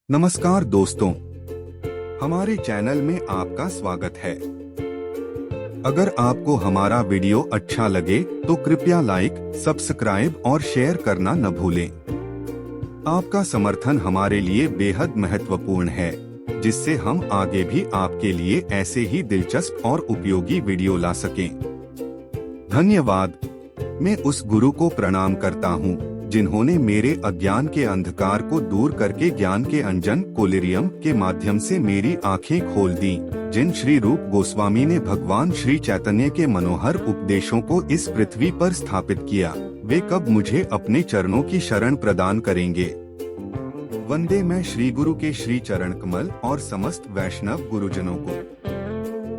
नमस्कार दोस्तों, हमारे चैनल में आपका स्वागत है। अगर आपको हमारा वीडियो अच्छा लगे तो कृपया लाइक, सब्सक्राइब और शेयर करना न भूलें। आपका समर्थन हमारे लिए बेहद महत्वपूर्ण है, जिससे हम आगे भी आपके लिए ऐसे ही दिलचस्प और उपयोगी वीडियो ला सकें। धन्यवाद। मैं उस गुरु को प्रणाम करता हूँ जिन्होंने मेरे अज्ञान के अंधकार को दूर करके ज्ञान के अंजन कोलिरियम के माध्यम से मेरी आंखें खोल दी। जिन श्री रूप गोस्वामी ने भगवान श्री चैतन्य के मनोहर उपदेशों को इस पृथ्वी पर स्थापित किया, वे कब मुझे अपने चरणों की शरण प्रदान करेंगे। वंदे मैं श्री गुरु के श्री चरण कमल और समस्त वैष्णव गुरुजनों को।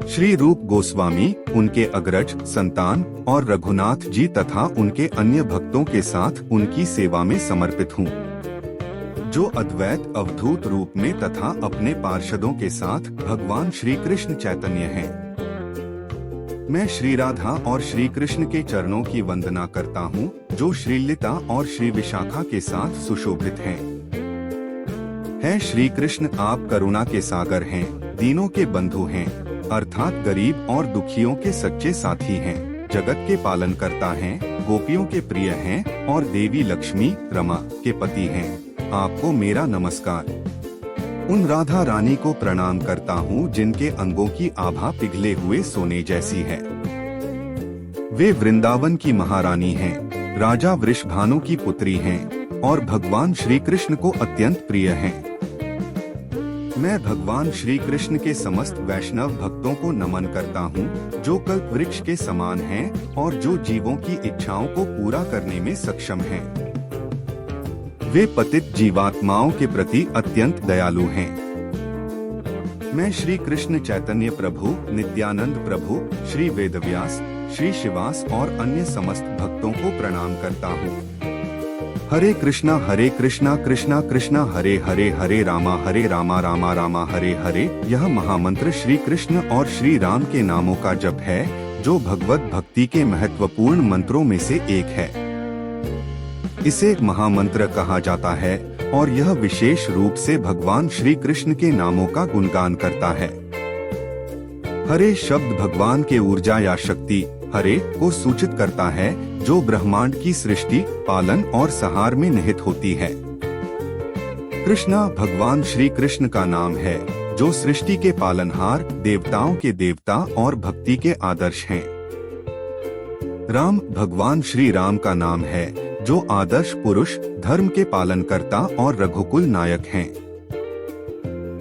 श्री रूप गोस्वामी, उनके अग्रज, संतान और रघुनाथ जी तथा उनके अन्य भक्तों के साथ उनकी सेवा में समर्पित हूँ, जो अद्वैत अवधूत रूप में तथा अपने पार्षदों के साथ भगवान श्री कृष्ण चैतन्य हैं। मैं श्री राधा और श्री कृष्ण के चरणों की वंदना करता हूँ, जो श्री ललिता और श्री विशाखा के साथ सुशोभित हैं। है श्री कृष्ण, आप करुणा के सागर हैं, दीनों के बंधु हैं, अर्थात गरीब और दुखियों के सच्चे साथी हैं, जगत के पालन करता हैं, गोपियों के प्रिय हैं और देवी लक्ष्मी रमा के पति हैं। आपको मेरा नमस्कार। उन राधा रानी को प्रणाम करता हूँ जिनके अंगों की आभा पिघले हुए सोने जैसी है। वे वृंदावन की महारानी हैं, राजा वृषभानु की पुत्री हैं और भगवान श्री कृष्ण को अत्यंत प्रिय हैं। मैं भगवान श्री कृष्ण के समस्त वैष्णव भक्तों को नमन करता हूँ, जो कल्प वृक्ष के समान हैं और जो जीवों की इच्छाओं को पूरा करने में सक्षम हैं। वे पतित जीवात्माओं के प्रति अत्यंत दयालु हैं। मैं श्री कृष्ण चैतन्य प्रभु, नित्यानंद प्रभु, श्री वेदव्यास, श्री शिवास और अन्य समस्त भक्तों को प्रणाम करता हूँ। हरे कृष्णा कृष्णा कृष्णा हरे हरे, हरे रामा रामा रामा हरे हरे। यह महामंत्र श्री कृष्ण और श्री राम के नामों का जप है, जो भगवत भक्ति के महत्वपूर्ण मंत्रों में से एक है। इसे महामंत्र कहा जाता है और यह विशेष रूप से भगवान श्री कृष्ण के नामों का गुणगान करता है। हरे शब्द भगवान के ऊर्जा या शक्ति हरे को सूचित करता है, जो ब्रह्मांड की सृष्टि, पालन और संहार में निहित होती है। कृष्णा भगवान श्री कृष्ण का नाम है, जो सृष्टि के पालनहार, देवताओं के देवता और भक्ति के आदर्श हैं। राम भगवान श्री राम का नाम है, जो आदर्श पुरुष, धर्म के पालनकर्ता और रघुकुल नायक हैं।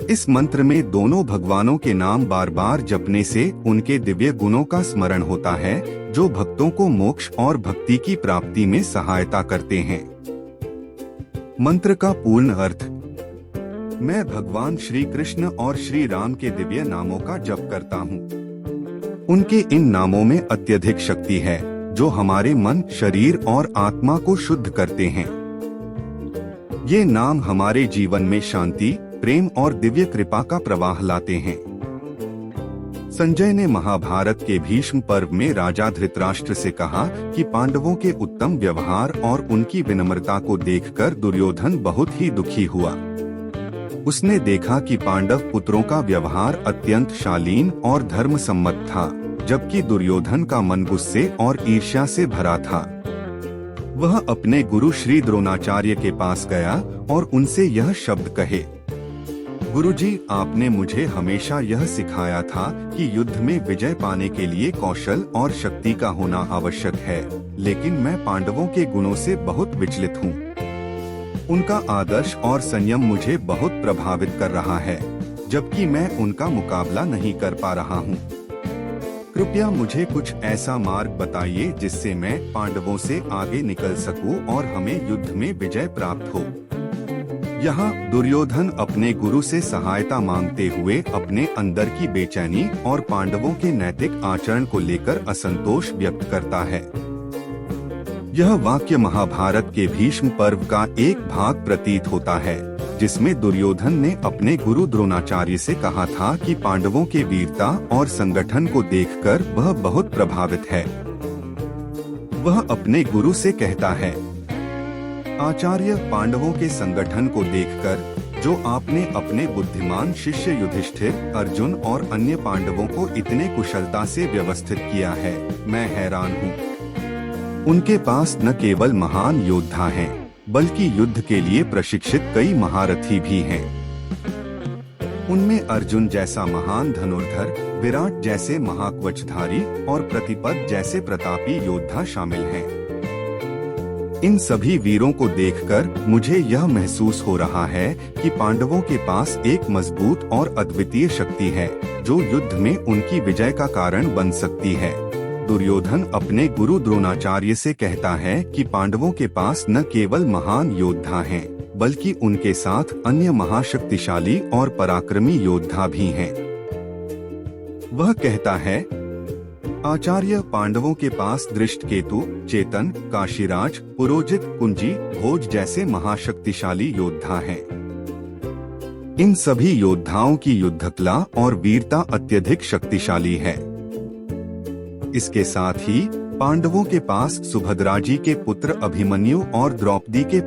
इस मंत्र में दोनों भगवानों के नाम बार बार जपने से उनके दिव्य गुणों का स्मरण होता है, जो भक्तों को मोक्ष और भक्ति की प्राप्ति में सहायता करते हैं। मंत्र का पूर्ण अर्थ। मैं भगवान श्री कृष्ण और श्री राम के दिव्य नामों का जप करता हूँ। उनके इन नामों में अत्यधिक शक्ति है, जो हमारे मन, शरीर और आत्मा को शुद्ध करते हैं। ये नाम हमारे जीवन में शांति, प्रेम और दिव्य कृपा का प्रवाह लाते हैं। संजय ने महाभारत के भीष्म पर्व में राजा धृतराष्ट्र से कहा कि पांडवों के उत्तम व्यवहार और उनकी विनम्रता को देखकर दुर्योधन बहुत ही दुखी हुआ। उसने देखा कि पांडव पुत्रों का व्यवहार अत्यंत शालीन और धर्म सम्मत था, जबकि दुर्योधन का मन गुस्से और ईर्ष्या से भरा था। वह अपने गुरु श्री द्रोणाचार्य के पास गया और उनसे यह शब्द कहे, गुरुजी, आपने मुझे हमेशा यह सिखाया था कि युद्ध में विजय पाने के लिए कौशल और शक्ति का होना आवश्यक है, लेकिन मैं पांडवों के गुणों से बहुत विचलित हूँ। उनका आदर्श और संयम मुझे बहुत प्रभावित कर रहा है, जबकि मैं उनका मुकाबला नहीं कर पा रहा हूँ। कृपया मुझे कुछ ऐसा मार्ग बताइए जिससे मैं पांडवों से आगे निकल सकूं और हमें युद्ध में विजय प्राप्त हो। यहाँ दुर्योधन अपने गुरु से सहायता मांगते हुए अपने अंदर की बेचैनी और पांडवों के नैतिक आचरण को लेकर असंतोष व्यक्त करता है। यह वाक्य महाभारत के भीष्म पर्व का एक भाग प्रतीत होता है, जिसमें दुर्योधन ने अपने गुरु द्रोणाचार्य से कहा था कि पांडवों के वीरता और संगठन को देखकर वह बहुत प्रभावित है। वह अपने गुरु से कहता है, आचार्य, पांडवों के संगठन को देखकर जो आपने अपने बुद्धिमान शिष्य युधिष्ठिर, अर्जुन और अन्य पांडवों को इतने कुशलता से व्यवस्थित किया है, मैं हैरान हूँ। उनके पास न केवल महान योद्धा हैं, बल्कि युद्ध के लिए प्रशिक्षित कई महारथी भी हैं। उनमें अर्जुन जैसा महान धनुर्धर, विराट जैसे महाकवचधारी और प्रतिपद जैसे प्रतापी योद्धा शामिल हैं। इन सभी वीरों को देखकर मुझे यह महसूस हो रहा है कि पांडवों के पास एक मजबूत और अद्वितीय शक्ति है, जो युद्ध में उनकी विजय का कारण बन सकती है। दुर्योधन अपने गुरु द्रोणाचार्य से कहता है कि पांडवों के पास न केवल महान योद्धा हैं, बल्कि उनके साथ अन्य महाशक्तिशाली और पराक्रमी योद्धा भी हैं। वह कहता है, आचार्य, पांडवों के पास दृष्टकेतु, चेतन, काशीराज, पुरोजित, कुंजी, भोज जैसे महाशक्तिशाली योद्धा हैं। इन सभी योद्धाओं की युद्धकला और वीरता अत्यधिक शक्तिशाली है। इसके साथ ही पांडवों के पास सुभद्रा जी के पुत्र अभिमन्यु और द्रौपदी के